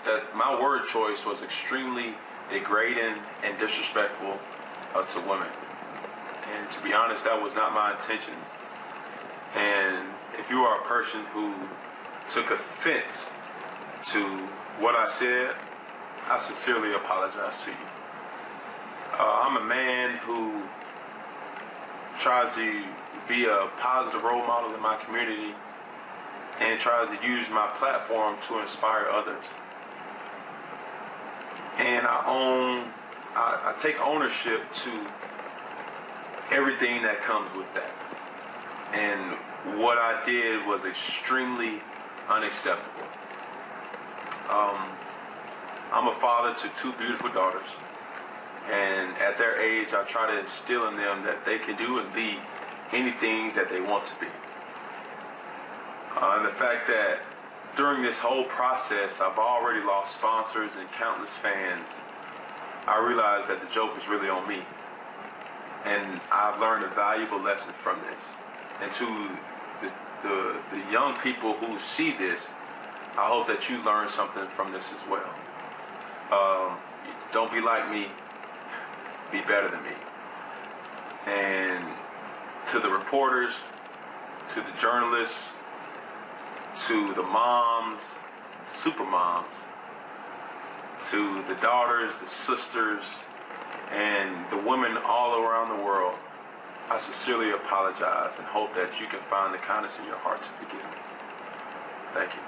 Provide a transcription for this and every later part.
that my word choice was extremely degrading and disrespectful to women. And to be honest, that was not my intentions. And if you are a person who took offense to what I said, I sincerely apologize to you. I'm a man who tries to be a positive role model in my community and tries to use my platform to inspire others. And I take ownership to everything that comes with that. And what I did was extremely unacceptable. I'm a father to two beautiful daughters. And at their age, I try to instill in them that they can do and be anything that they want to be. And the fact that during this whole process, I've already lost sponsors and countless fans, I realized that the joke is really on me. And I've learned a valuable lesson from this. And to the young people who see this, I hope that you learn something from this as well. Don't be like me, be better than me. And to the reporters, to the journalists, to the moms, super moms, to the daughters, the sisters, and the women all around the world, I sincerely apologize and hope that you can find the kindness in your heart to forgive me. Thank you.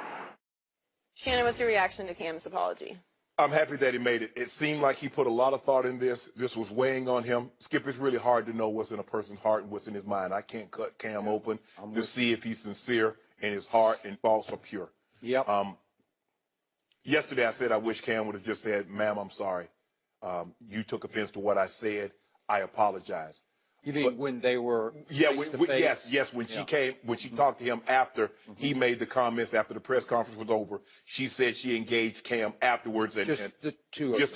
Shannon, what's your reaction to Cam's apology? I'm happy that he made it. It seemed like he put a lot of thought in this. This was weighing on him. Skip, it's really hard to know what's in a person's heart and what's in his mind. I can't cut Cam open to see if he's sincere and his heart and thoughts are pure. Yep. Yesterday I said I wish Cam would have just said, "Ma'am, I'm sorry. You took offense to what I said. I apologize." You mean when they were face to face? Yes. When she came, when she talked to him after he made the comments after the press conference was over, she said she engaged Cam afterwards. And, just the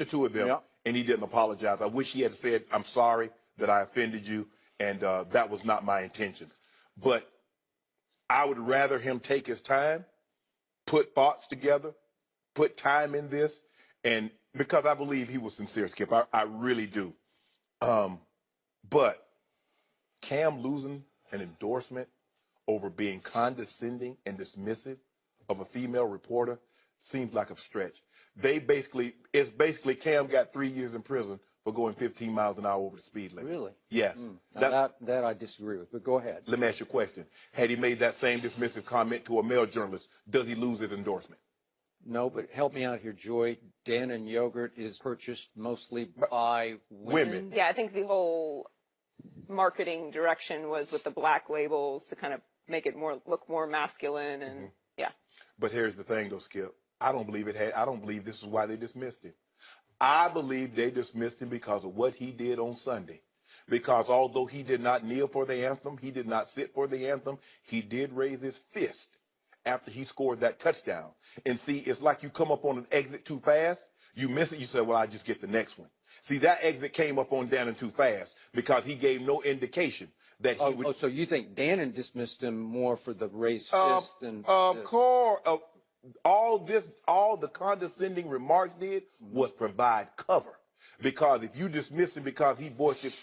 two of them. And he didn't apologize. I wish he had said, "I'm sorry that I offended you, and that was not my intentions." But I would rather him take his time, put thoughts together, put time in this, and because I believe he was sincere, Skip. I really do. But Cam losing an endorsement over being condescending and dismissive of a female reporter seems like a stretch. It's basically Cam got 3 years in prison for going 15 miles an hour over the speed limit. Really? Yes. That I disagree with, but go ahead. Let me ask you a question. Had he made that same dismissive comment to a male journalist, does he lose his endorsement? No, but help me out here, Joy. Dannon yogurt is purchased mostly by women. Yeah, I think the whole marketing direction was with the black labels to kind of make it look more masculine, and yeah. But here's the thing, though, Skip. I don't believe this is why they dismissed him. I believe they dismissed him because of what he did on Sunday. Because although he did not kneel for the anthem, he did not sit for the anthem, he did raise his fist after he scored that touchdown. And see, it's like you come up on an exit too fast, you miss it, you say, well, I just get the next one. See, that exit came up on Dannon too fast because he gave no indication that he would. Oh, so you think Dannon dismissed him more for the raised fist than? Of course. All the condescending remarks did was provide cover. Because if you dismiss him because he voiced his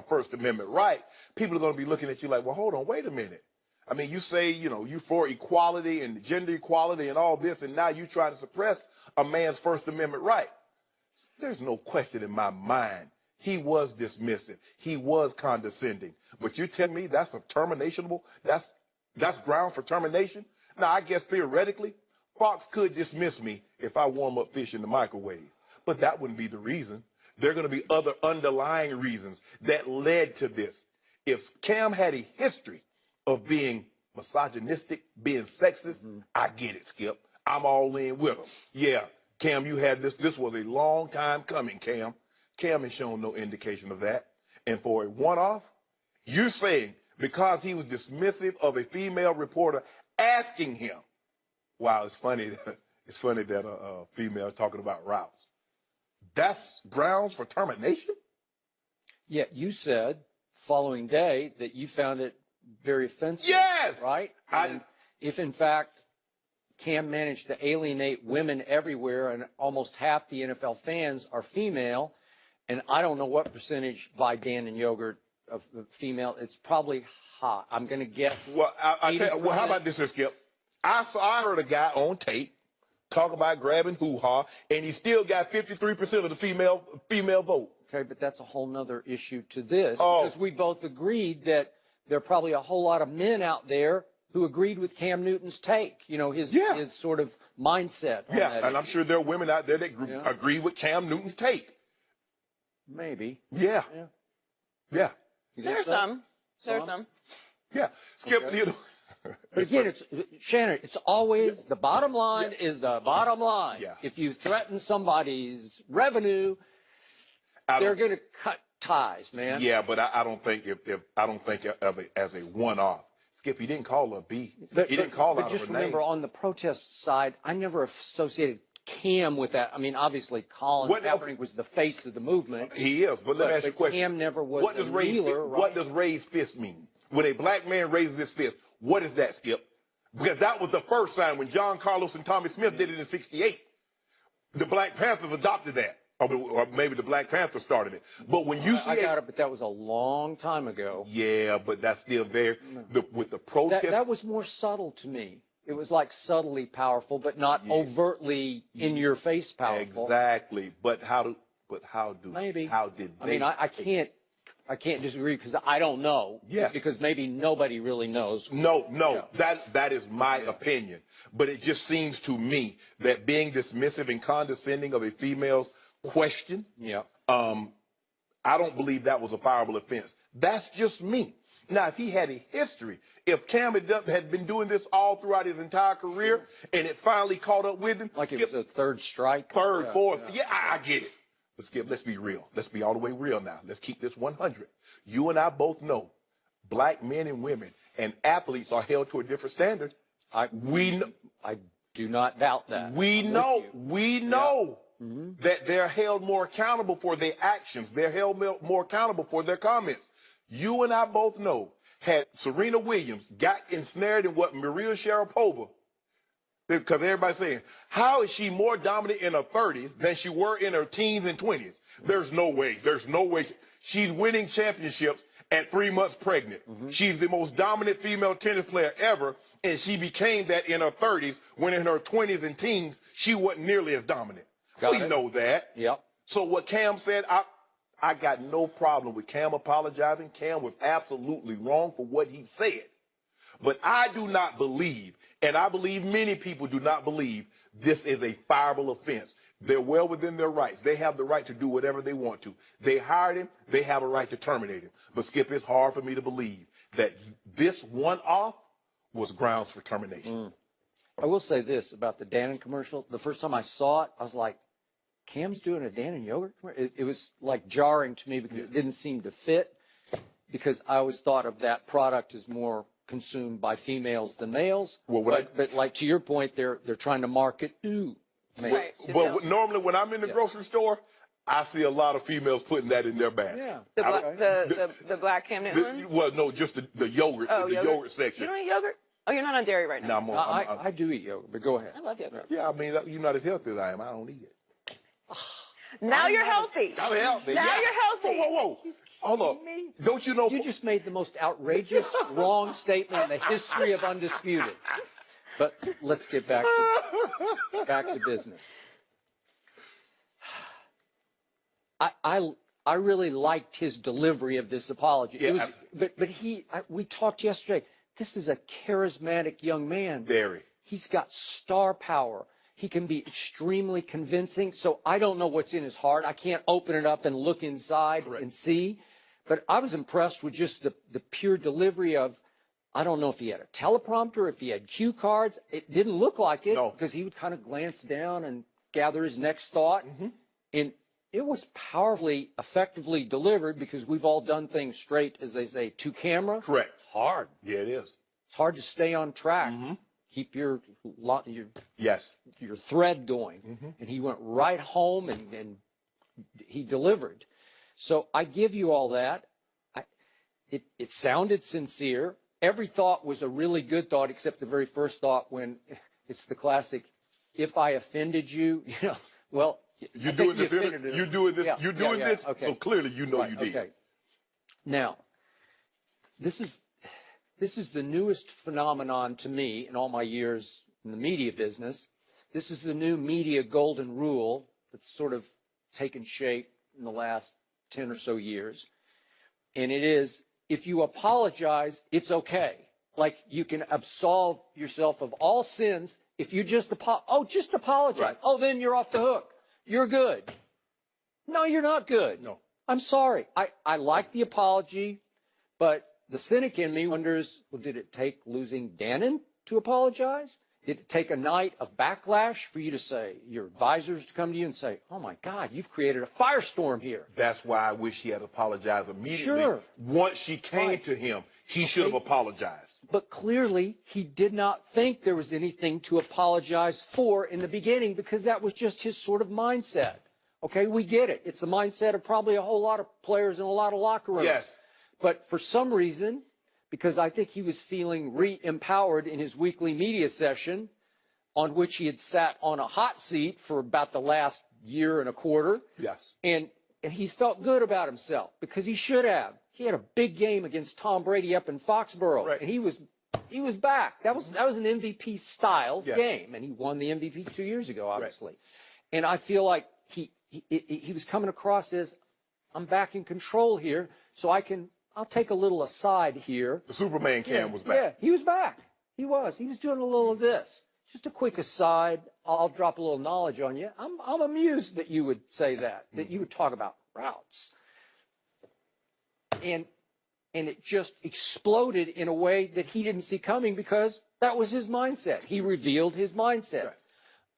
First Amendment right, people are going to be looking at you like, well, hold on, wait a minute. I mean, you say, you for equality and gender equality and all this, and now you try to suppress a man's First Amendment right. There's no question in my mind. He was dismissive. He was condescending. But you tell me that's a terminationable? That's ground for termination? Now, I guess theoretically, Fox could dismiss me if I warm up fish in the microwave. But that wouldn't be the reason. There are going to be other underlying reasons that led to this. If Cam had a history of being misogynistic, being sexist, I get it, Skip. I'm all in with him. Yeah, Cam, you had this. This was a long time coming, Cam. Cam has shown no indication of that. And for a one-off, you're saying because he was dismissive of a female reporter asking him, wow, it's funny that a female talking about routes. That's grounds for termination? Yeah, you said following day that you found it very offensive. Yes! Right? And if in fact Cam managed to alienate women everywhere, and almost half the NFL fans are female. And I don't know what percentage by Dan and Yogurt of the female. It's probably high. I'm going to guess. Well, I tell you, well, how 80%. about this, Skip? I heard a guy on tape talk about grabbing hoo-ha, and he still got 53% of the female vote. Okay, but that's a whole nother issue to this, Oh. because we both agreed that there are probably a whole lot of men out there who agreed with Cam Newton's take, you know, his sort of mindset. On Yeah, that and I'm issue. sure there are women out there that agree with Cam Newton's take. Maybe. Yeah. Yeah. Yeah. You think There are so? some. There are some. Yeah. Skip, Okay. you know. But again, it's Shannon. It's always the bottom line is the bottom line. Yeah. If you threaten somebody's revenue, they're going to cut ties, man. Yeah, but I don't think I don't think of it as a one-off. Skip, he didn't call her a B. But, He didn't call but out just her remember, name. on the protest side, I never associated Cam with that. I mean, obviously, Colin Kaepernick was the face of the movement. He is, but let me ask you a question. Cam never was What does a raised kneeler, fist, right? What does raised fist mean? When a black man raises his fist, what is that, Skip? Because that was the first time when John Carlos and Tommy Smith did it in '68. The Black Panthers adopted that. Or maybe the Black Panthers started it. But when you see I got it, but that was a long time ago. yeah, but that's still there. With the protest. That was more subtle to me. It was like subtly powerful, but not overtly in your face powerful. Exactly. But how did Maybe. how did they I mean, I can't disagree because I don't know. Yes. Because maybe nobody really knows. No, Yeah. that is my opinion. But it just seems to me that being dismissive and condescending of a female's question, Yeah. I don't believe that was a fireable offense. That's just me. Now, if he had a history, if Cam had been doing this all throughout his entire career, and it finally caught up with him, Like it was a third strike. third, Yeah, fourth, yeah. I get it. But Skip, let's be real. Let's be all the way real now. Let's keep this 100. You and I both know black men and women and athletes are held to a different standard. I do not doubt that. We I'm with know, you. we know that they're held more accountable for their actions. They're held more accountable for their comments. You and I both know, had Serena Williams got ensnared in what Maria Sharapova, because everybody's saying, how is she more dominant in her 30s than she were in her teens and 20s? There's no way. There's no way. She's winning championships at 3 months pregnant. She's the most dominant female tennis player ever, and she became that in her 30s, when in her 20s and teens, she wasn't nearly as dominant. We know that. Yep. So what Cam said, I got no problem with Cam apologizing. Cam was absolutely wrong for what he said. But I do not believe, and I believe many people do not believe, this is a fireable offense. They're well within their rights. They have the right to do whatever they want to. They hired him. They have a right to terminate him. But Skip, it's hard for me to believe that this one-off was grounds for termination. I will say this about the Dannon commercial. The first time I saw it, I was like, Cam's doing a Dannon yogurt commercial? It was like jarring to me because it didn't seem to fit, because I always thought of that product as more consumed by females than males. Well, but like to your point, they're trying to market to males. Right. But normally when I'm in the grocery store, I see a lot of females putting that in their basket. Yeah. The black Cam Newton one? Well, no, just the yogurt, the yogurt section. You don't eat yogurt? Oh, you're not on dairy right now. No, I do eat yogurt, but go ahead. I love yogurt. yeah, I mean, you're not as healthy as I am. I don't eat it. Now you're healthy. I'm healthy. Now yeah. you're healthy. Whoa. Hold on. Don't you know? You just made the most outrageous, wrong statement in the history of Undisputed. But let's get back to business. I really liked his delivery of this apology. Yeah, We talked yesterday. This is a charismatic young man. Very. He's got star power. He can be extremely convincing. So I don't know what's in his heart. I can't open it up and look inside and see. But I was impressed with just the pure delivery of, I don't know if he had a teleprompter, if he had cue cards. It didn't look like it, because he would kind of glance down and gather his next thought. And it was powerfully, effectively delivered, because we've all done things straight, as they say, to camera. Correct. It's hard. Yeah, it is. It's hard to stay on track. Keep your thread going. And he went right home and he delivered. So I give you all that. It sounded sincere. Every thought was a really good thought, except the very first thought when It's the classic, if I offended you, well, You're I think doing you this. offended him. You're doing this. Yeah, You're doing yeah, this. okay. So clearly, you know Right, you did. okay. Now, this is the newest phenomenon to me in all my years in the media business. This is the new media golden rule that's sort of taken shape in the last 10 or so years. And it is, if you apologize, it's okay. Like, you can absolve yourself of all sins if you just apologize. Right. Oh, then you're off the hook. You're good. No, you're not good. No. I'm sorry. I like the apology, but the cynic in me wonders, well, did it take losing Dannon to apologize? Did it take a night of backlash for you to say, your advisors to come to you and say, oh my God, you've created a firestorm here? That's why I wish he had apologized immediately. Sure. Once she came Right. to him, he should have apologized. But clearly, he did not think there was anything to apologize for in the beginning, because that was just his sort of mindset. Okay, we get it. It's the mindset of probably a whole lot of players in a lot of locker rooms. Yes. But for some reason, because I think he was feeling re-empowered in his weekly media session, on which he had sat on a hot seat for about the last year and a quarter. Yes. And he felt good about himself, because he should have. He had a big game against Tom Brady up in Foxborough, Right. and he was back. That was an MVP style Yes. game, and he won the MVP 2 years ago, obviously. Right. And I feel like he was coming across as, I'm back in control here, so I'll take a little aside here. The Superman cam was back. Yeah, he was back. He was doing a little of this. Just a quick aside. I'll drop a little knowledge on you. I'm amused that you would say that you would talk about routes. And it just exploded in a way that he didn't see coming, because that was his mindset. He revealed his mindset. Right.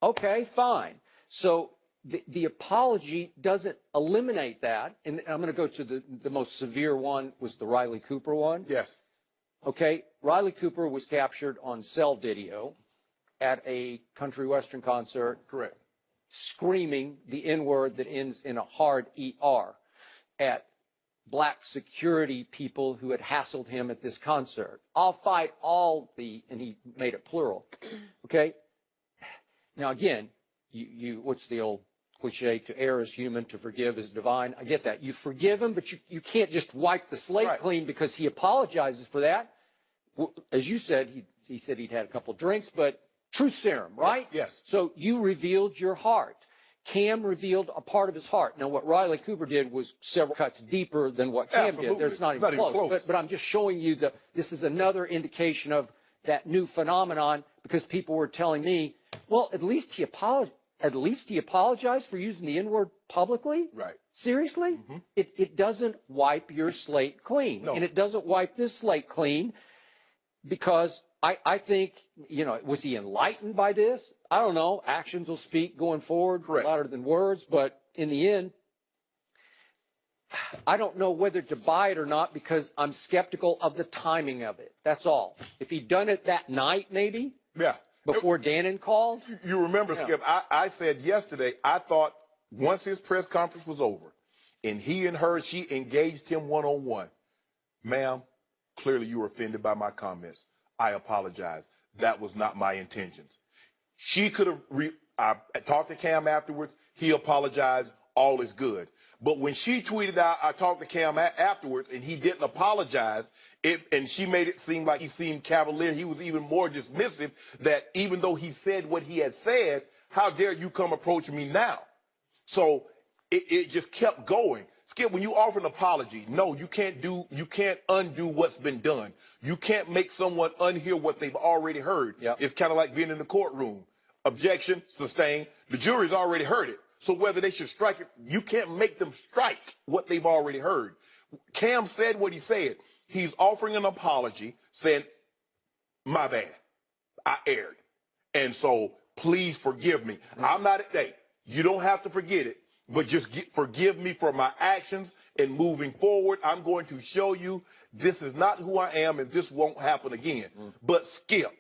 Okay, fine. So the apology doesn't eliminate that. And I'm going to go to the most severe one, was the Riley Cooper one. Yes. Okay, Riley Cooper was captured on cell video at a country western concert. Correct. Screaming the N-word that ends in a hard ER at black security people who had hassled him at this concert. I'll fight all and he made it plural. Okay? Now again, you what's the old cliche? To err is human, to forgive is divine. I get that. You forgive him, but you can't just wipe the slate Right. clean because he apologizes for that. As you said, he said he'd had a couple drinks, but truth serum, right? Yes. So you revealed your heart. Cam revealed a part of his heart. Now, what Riley Cooper did was several cuts deeper than what Cam Absolutely. did. It's not even close. But I'm just showing you that this is another indication of that new phenomenon, because people were telling me, well, at least he apologized for using the N-word publicly? Right. Seriously? Mm-hmm. It doesn't wipe your slate clean. No. And it doesn't wipe this slate clean, because I think, was he enlightened by this? I don't know. Actions will speak going forward. Correct. Louder than words. But in the end, I don't know whether to buy it or not, because I'm skeptical of the timing of it. That's all. If he'd done it that night, maybe, Yeah. before Dannon called. You remember, Yeah. Skip, I said yesterday, I thought once his press conference was over and she engaged him one-on-one, ma'am, clearly you were offended by my comments. I apologize. That was not my intentions. She could have, I talked to Cam afterwards. He apologized. All is good. But when she tweeted out, I talked to Cam afterwards, and he didn't apologize, and she made it seem like he seemed cavalier. He was even more dismissive, that even though he said what he had said, how dare you come approach me now? So it just kept going. Skip, when you offer an apology, no, you can't undo what's been done. You can't make someone unhear what they've already heard. Yep. It's kind of like being in the courtroom. Objection, sustained. The jury's already heard it. So whether they should strike it, you can't make them strike what they've already heard. Cam said what he said. He's offering an apology, saying, my bad, I erred. And so please forgive me. I'm not at day. You don't have to forget it. But just forgive me for my actions, and moving forward, I'm going to show you this is not who I am, and this won't happen again. But Skip,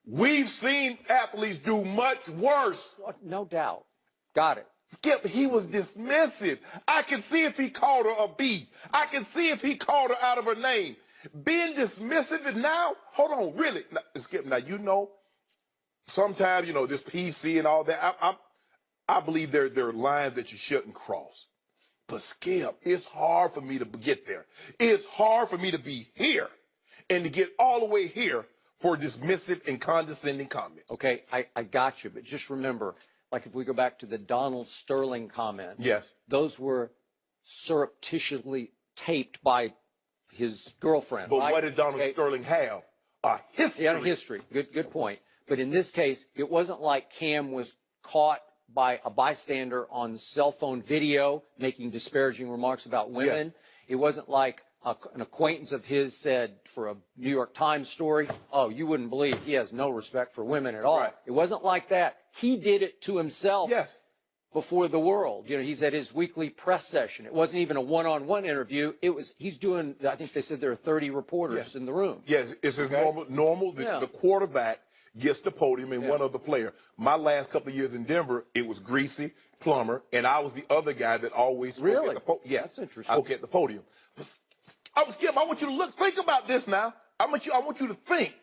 we've seen athletes do much worse. No doubt. Got it. Skip, he was dismissive. I can see if he called her a B. I can see if he called her out of her name. Being dismissive, and now, hold on, really, now, Skip, now you know, sometimes, this PC and all that, I believe there are lines that you shouldn't cross. But Skip, it's hard for me to get there. It's hard for me to be here and to get all the way here for dismissive and condescending comments. Okay, I got you, but just remember, like if we go back to the Donald Sterling comments, Yes. those were surreptitiously taped by his girlfriend. But right? what did Donald Okay. Sterling have? A history. Yeah, history. Good point. But in this case, it wasn't like Cam was caught by a bystander on cell phone video making disparaging remarks about women. Yes. It wasn't like an acquaintance of his said for a New York Times story, oh, you wouldn't believe he has no respect for women at all. Right. It wasn't like that. He did it to himself. Yes. Before the world. He's at his weekly press session. It wasn't even a one-on-one interview. He's doing, I think they said there are 30 reporters in the room. Yes, it's his normal. The quarterback gets the podium and one other player. My last couple of years in Denver, it was Greasy, Plummer, and I was the other guy that always spoke at the podium. Yes, that's interesting. spoke at the podium. Skip, I want you to think about this now. I want you to think.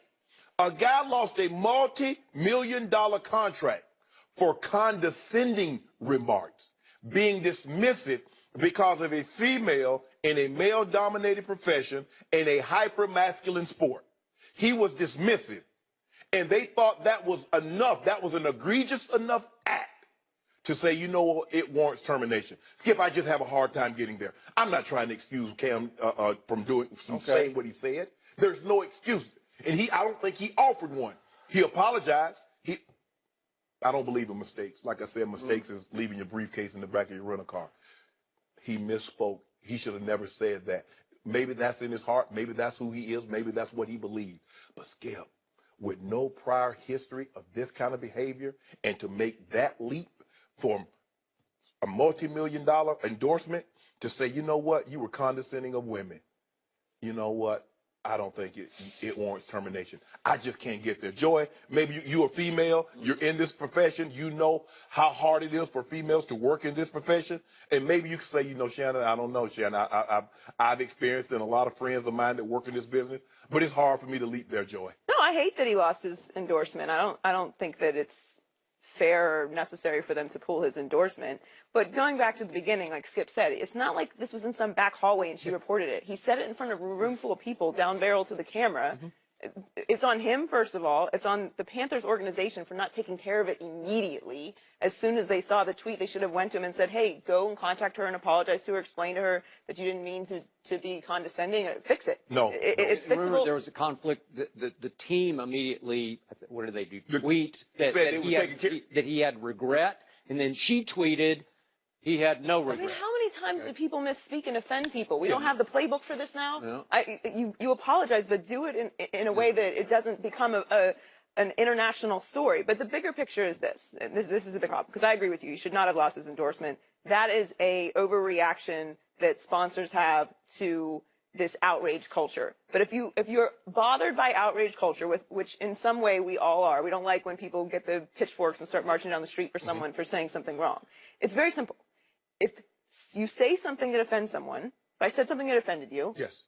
A guy lost a multi-million-dollar contract for condescending remarks, being dismissive because of a female in a male-dominated profession in a hyper-masculine sport. He was dismissive, and they thought that was enough. That was an egregious enough act to say, you know what, it warrants termination. Skip, I just have a hard time getting there. I'm not trying to excuse Cam from saying what he said. There's no excuse, and I don't think he offered one. He apologized. I don't believe in mistakes. Like I said, mistakes is leaving your briefcase in the back of your rental car. He misspoke. He should have never said that. Maybe that's in his heart. Maybe that's who he is. Maybe that's what he believed. But Skip, with no prior history of this kind of behavior, and to make that leap from a multi-million-dollar endorsement to say, you know what, you were condescending of women. You know what? I don't think it warrants termination. I just can't get there. Joy, maybe you're a female, you're in this profession, you know how hard it is for females to work in this profession, and maybe you can say, Shannon, I don't know, Shannon. I've experienced, and a lot of friends of mine that work in this business, but it's hard for me to leap there, Joy. No, I hate that he lost his endorsement. I don't think that it's fair or necessary for them to pull his endorsement. But going back to the beginning, like Skip said, it's not like this was in some back hallway and she reported it. He said it in front of a room full of people, down barrel to the camera. It's on him, first of all. It's on the Panthers organization for not taking care of it immediately. As soon as they saw the tweet, they should have went to him and said, hey, go and contact her and apologize to her, explain to her that you didn't mean to be condescending. Fix it. No. It's fixable. Remember, there was a conflict. The team immediately, what did they do? Tweet that he had regret, and then she tweeted he had no regret. I mean, how many times do people misspeak and offend people? We don't have the playbook for this now. No. You apologize, but do it in a way that it doesn't become an international story. But the bigger picture is this. This is a big problem, because I agree with you. You should not have lost his endorsement. That is a overreaction that sponsors have to this outrage culture. But if you're bothered by outrage culture, which in some way we all are, we don't like when people get the pitchforks and start marching down the street for someone for saying something wrong. It's very simple. If you say something that offends someone, if I said something that offended you, yes,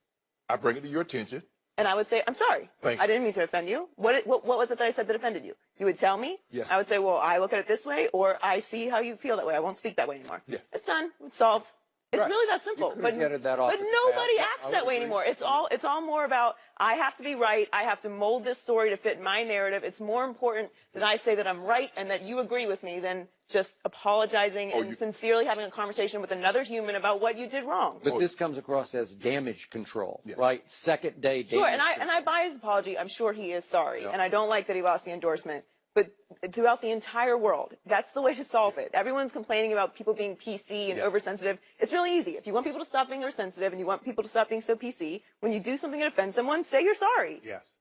I bring it to your attention, and I would say, I'm sorry, I didn't mean to offend you. What was it that I said that offended you? You would tell me. Yes. I would say, well, I look at it this way, or I see how you feel that way. I won't speak that way anymore. Yeah. It's done. It's solved. It's really that simple. But nobody acts that way anymore. It's all more about, I have to be right. I have to mold this story to fit my narrative. It's more important that I say that I'm right and that you agree with me than just apologizing and sincerely having a conversation with another human about what you did wrong. But this comes across as damage control, right? Second day damage. Sure, and I buy his apology. I'm sure he is sorry, and I don't like that he lost the endorsement. But throughout the entire world, that's the way to solve it. Everyone's complaining about people being PC and oversensitive. It's really easy. If you want people to stop being oversensitive and you want people to stop being so PC, when you do something that offends someone, say you're sorry. Yes,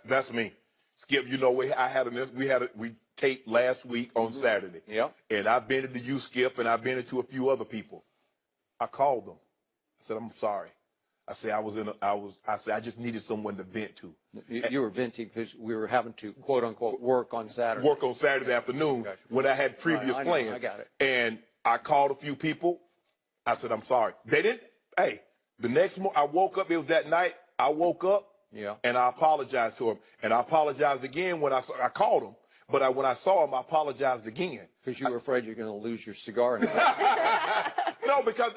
that's me. Skip, we taped last week on Saturday. Yeah. And I've been to you, Skip, and I've been to a few other people. I called them. I said, I'm sorry. I said I just needed someone to vent to. You were venting because we were having to, quote unquote, work on Saturday. Work on Saturday afternoon when I had previous plans. I got it. And I called a few people. I said, I'm sorry. They didn't. Hey, the next morning I woke up. It was that night. I woke up. Yeah. And I apologized to him. And I apologized again when I called him. But when I saw him, I apologized again. Because you were afraid you're going to lose your cigar. No, because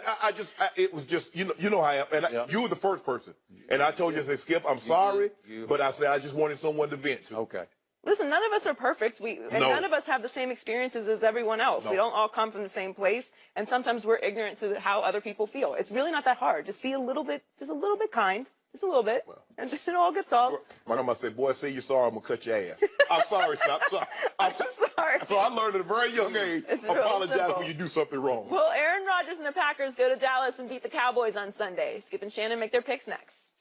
it was just, you know how I am. And you were the first person. And I told you, I said, Skip, I'm sorry. But I said, I just wanted someone to vent to. Okay. Listen, none of us are perfect. None of us have the same experiences as everyone else. No. We don't all come from the same place. And sometimes we're ignorant to how other people feel. It's really not that hard. Just be a little bit kind. Just a little bit. And it all gets solved. My grandma said, boy, say you're sorry, I'm going to cut your ass. I'm sorry, son. I'm sorry. So I learned at a very young age, apologize when you do something wrong. Well, Aaron Rodgers and the Packers go to Dallas and beat the Cowboys on Sunday. Skip and Shannon make their picks next.